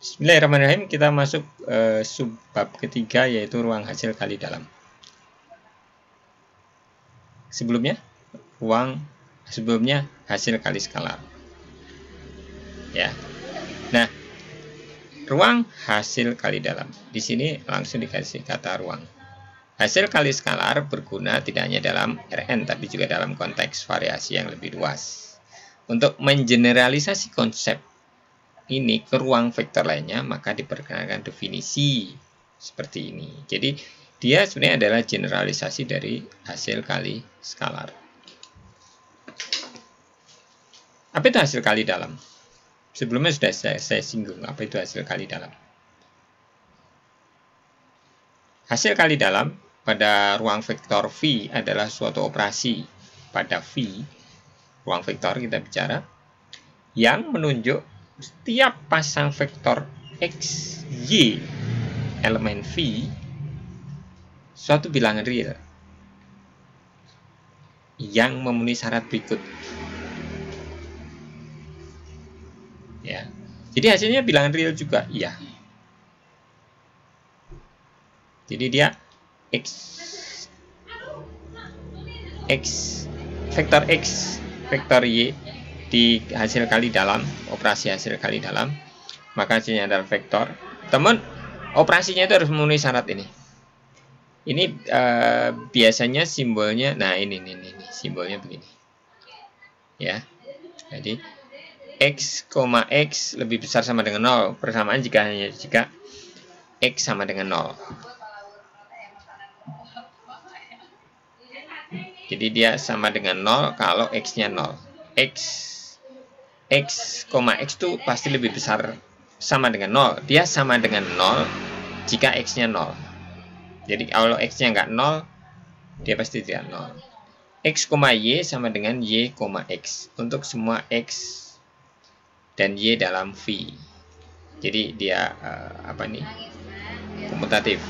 Bismillahirrahmanirrahim, kita masuk subbab ketiga, yaitu ruang hasil kali dalam. Sebelumnya hasil kali skalar. Ya. Nah, ruang hasil kali dalam. Di sini langsung dikasih kata ruang. Hasil kali skalar berguna tidak hanya dalam Rn, tapi juga dalam konteks variasi yang lebih luas. Untuk mengeneralisasi konsep ini ke ruang vektor lainnya, maka diperkenalkan definisi seperti ini. Jadi dia sebenarnya adalah generalisasi dari hasil kali skalar. Apa itu hasil kali dalam? Sebelumnya sudah saya singgung apa itu hasil kali dalam. Hasil kali dalam pada ruang vektor V adalah suatu operasi pada V, ruang vektor kita bicara, yang menunjuk setiap pasang vektor X, Y elemen V suatu bilangan real yang memenuhi syarat berikut. Ya. Jadi hasilnya bilangan real juga, iya. Jadi dia vektor X, vektor Y di hasil kali dalam, operasi hasil kali dalam, maka hasilnya adalah vektor. Teman, operasinya itu harus memenuhi syarat ini. Ini biasanya simbolnya, nah ini simbolnya begini. Ya. Jadi X, X lebih besar sama dengan 0, persamaan jika X sama dengan 0. Jadi dia sama dengan 0 kalau X-nya 0. X, itu pasti lebih besar sama dengan 0. Dia sama dengan 0 jika X-nya 0. Jadi kalau X-nya nggak 0, dia pasti tidak 0. X, Y sama dengan Y, X. Untuk semua X dan Y dalam V. Jadi dia komutatif.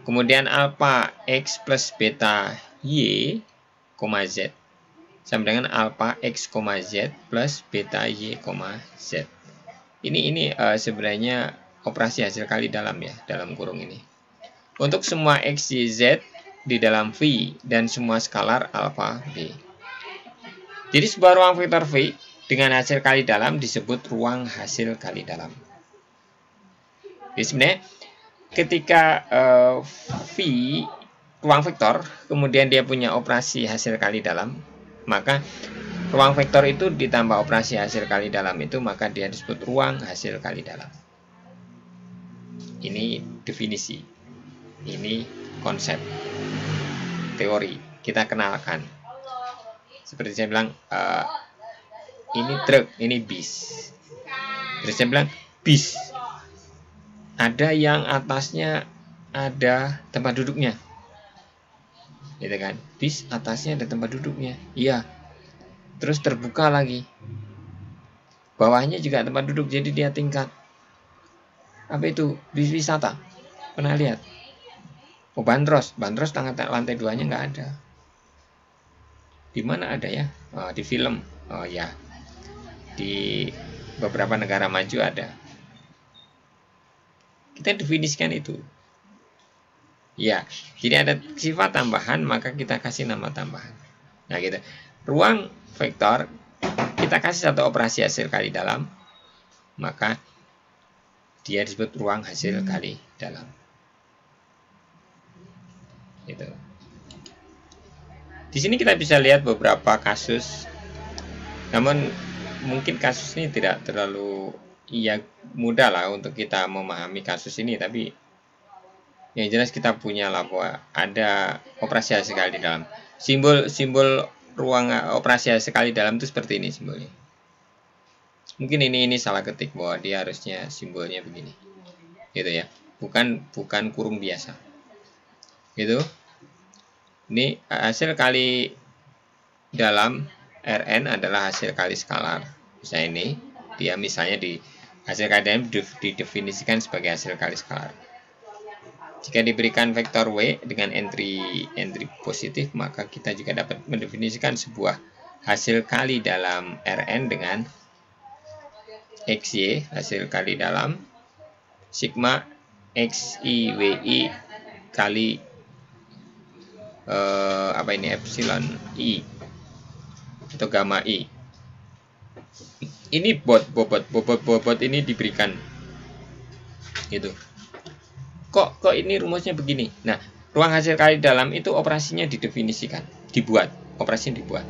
Kemudian alpha X plus beta Y, Z sama dengan alpha X, Z plus beta Y, Z. Ini sebenarnya operasi hasil kali dalam ya, dalam kurung ini. Untuk semua X, Y, Z di dalam V dan semua skalar alpha B. Jadi sebuah ruang vektor V dengan hasil kali dalam disebut ruang hasil kali dalam. Jadi sebenarnya ketika V ruang vektor, kemudian dia punya operasi hasil kali dalam, maka ruang vektor itu ditambah operasi hasil kali dalam itu, maka dia disebut ruang hasil kali dalam. Ini definisi, ini konsep, teori, kita kenalkan. Seperti saya bilang, ini truk, ini bis. Terus saya bilang, bis ada yang atasnya ada tempat duduknya, gitu kan? Bis atasnya ada tempat duduknya, iya. Terus terbuka lagi, bawahnya juga tempat duduk, jadi dia tingkat. Apa itu? Bis wisata. Pernah lihat? Oh, bandros lantai 2-nya nggak ada. Di mana ada ya? Oh, di film. Oh ya, di beberapa negara maju ada. Kita definisikan itu. Ya, jadi ada sifat tambahan, maka kita kasih nama tambahan. Nah, gitu. Ruang vektor kita kasih satu operasi hasil kali dalam, maka dia disebut ruang hasil kali dalam. Gitu. Di sini kita bisa lihat beberapa kasus. Namun mungkin kasus ini tidak terlalu mudah lah untuk kita memahami kasus ini, tapi yang jelas kita punya lah bahwa ada operasi hasil kali dalam. Simbol ruang operasi hasil kali dalam itu seperti ini simbolnya. Mungkin ini salah ketik bahwa dia harusnya simbolnya begini, gitu ya. Bukan kurung biasa. Gitu. Ini hasil kali dalam Rn adalah hasil kali skalar. Misalnya ini, dia misalnya di hasil kali dalam didefinisikan sebagai hasil kali skalar. Jika diberikan vektor W dengan entry positif, maka kita juga dapat mendefinisikan sebuah hasil kali dalam Rn dengan XY hasil kali dalam, sigma XIWI kali apa ini, epsilon I atau gamma I. Ini bobot ini diberikan gitu. Kok ini rumusnya begini? Nah, ruang hasil kali dalam itu operasinya didefinisikan, operasinya dibuat.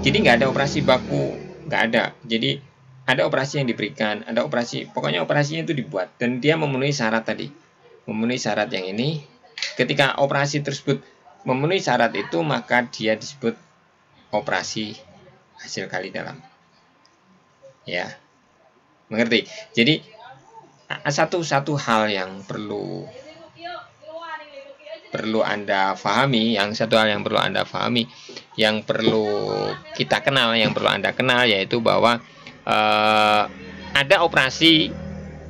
Jadi nggak ada operasi baku, nggak ada. Jadi ada operasi yang diberikan, ada operasi, pokoknya operasinya itu dibuat dan dia memenuhi syarat tadi, memenuhi syarat yang ini. Ketika operasi tersebut memenuhi syarat itu, maka dia disebut operasi hasil kali dalam. Ya, mengerti? Jadi satu hal yang perlu Anda pahami, yang perlu kita kenal, yang perlu Anda kenal, yaitu bahwa ada operasi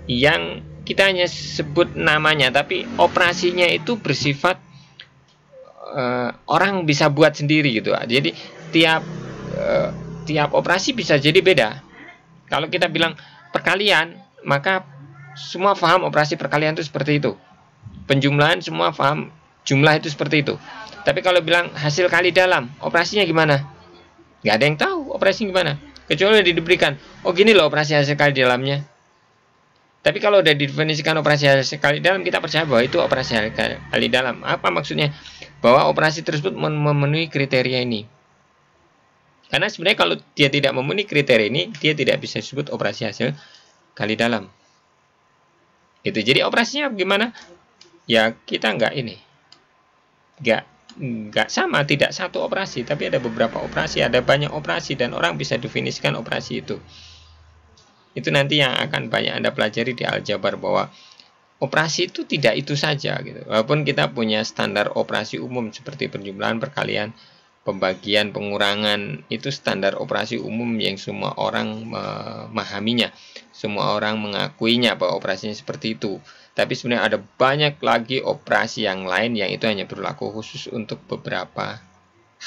yang kita hanya sebut namanya, tapi operasinya itu bersifat orang bisa buat sendiri gitu. Jadi tiap operasi bisa jadi beda. Kalau kita bilang perkalian, maka semua paham operasi perkalian itu seperti itu. Penjumlahan semua paham jumlah itu seperti itu. Tapi kalau bilang hasil kali dalam, operasinya gimana? Nggak ada yang tahu operasinya gimana. Kecuali diberikan, oh gini loh operasi hasil kali dalamnya. Tapi kalau udah didefinisikan operasi hasil kali dalam, kita percaya bahwa itu operasi hasil kali dalam. Apa maksudnya? Bahwa operasi tersebut memenuhi kriteria ini. Karena sebenarnya kalau dia tidak memenuhi kriteria ini, dia tidak bisa disebut operasi hasil kali dalam. Itu. Jadi operasinya gimana? Ya kita nggak sama, tidak satu operasi, tapi ada beberapa operasi, ada banyak operasi, dan orang bisa definisikan operasi itu. Itu nanti yang akan banyak Anda pelajari di aljabar, bahwa operasi itu tidak itu saja gitu. Walaupun kita punya standar operasi umum seperti penjumlahan, perkalian, pembagian, pengurangan, itu standar operasi umum yang semua orang memahaminya, semua orang mengakuinya bahwa operasinya seperti itu. Tapi sebenarnya ada banyak lagi operasi yang lain yang itu hanya berlaku khusus untuk beberapa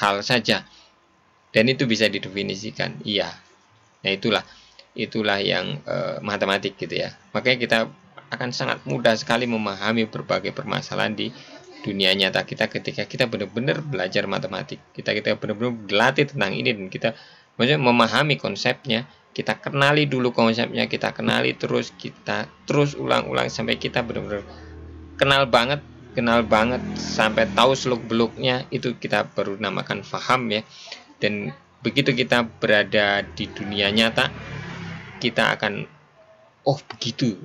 hal saja, dan itu bisa didefinisikan. Iya, nah itulah yang matematik gitu ya. Makanya kita akan sangat mudah sekali memahami berbagai permasalahan di dunia nyata kita ketika kita benar-benar belajar matematik. Kita benar-benar berlatih tentang ini, dan kita maksudnya memahami konsepnya, kita kenali dulu konsepnya, kita kenali terus, kita terus ulang-ulang sampai kita benar-benar kenal banget sampai tahu seluk-beluknya. Itu kita baru namakan paham ya. Dan begitu kita berada di dunia nyata, kita akan begitu,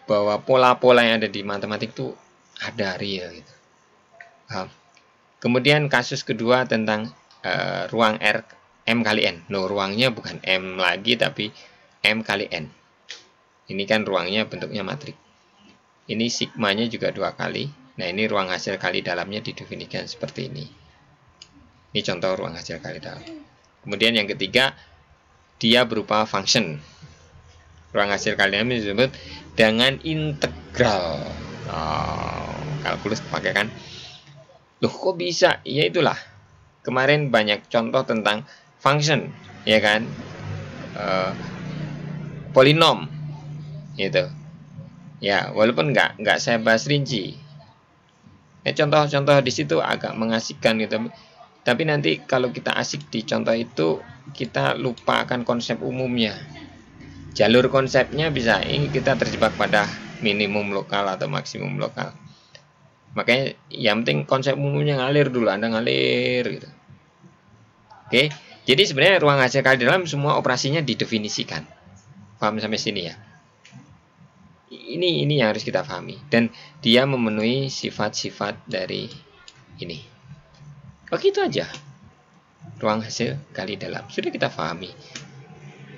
bahwa pola-pola yang ada di matematik itu ada real gitu. Kemudian kasus kedua tentang ruang R M kali N. Loh, ruangnya bukan M lagi tapi M kali N. Ini kan ruangnya bentuknya matrik. Ini sigmanya juga 2 kali. Nah, ini ruang hasil kali dalamnya didefinisikan seperti ini. Ini contoh ruang hasil kali dalam. Kemudian yang ketiga, dia berupa function. Ruang hasil kali dalam disebut dengan integral. Kalkulus pakai kan? Loh, kok bisa? Ya itulah. Kemarin banyak contoh tentang function, ya kan? Polinom, gitu. Ya, walaupun nggak saya bahas rinci. Contoh-contoh di situ agak mengasihkan gitu. Tapi nanti kalau kita asik di contoh itu, kita lupa akan konsep umumnya. Jalur konsepnya bisa ini kita terjebak pada minimum lokal atau maksimum lokal. Makanya yang penting konsep umumnya ngalir dulu, Anda ngalir gitu. Oke, jadi sebenarnya ruang hasil kali dalam semua operasinya didefinisikan. Paham sampai sini ya? Ini yang harus kita pahami, dan dia memenuhi sifat-sifat dari ini. Oke, itu aja. Ruang hasil kali dalam sudah kita pahami.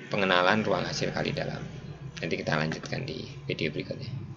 Pengenalan ruang hasil kali dalam. Nanti kita lanjutkan di video berikutnya.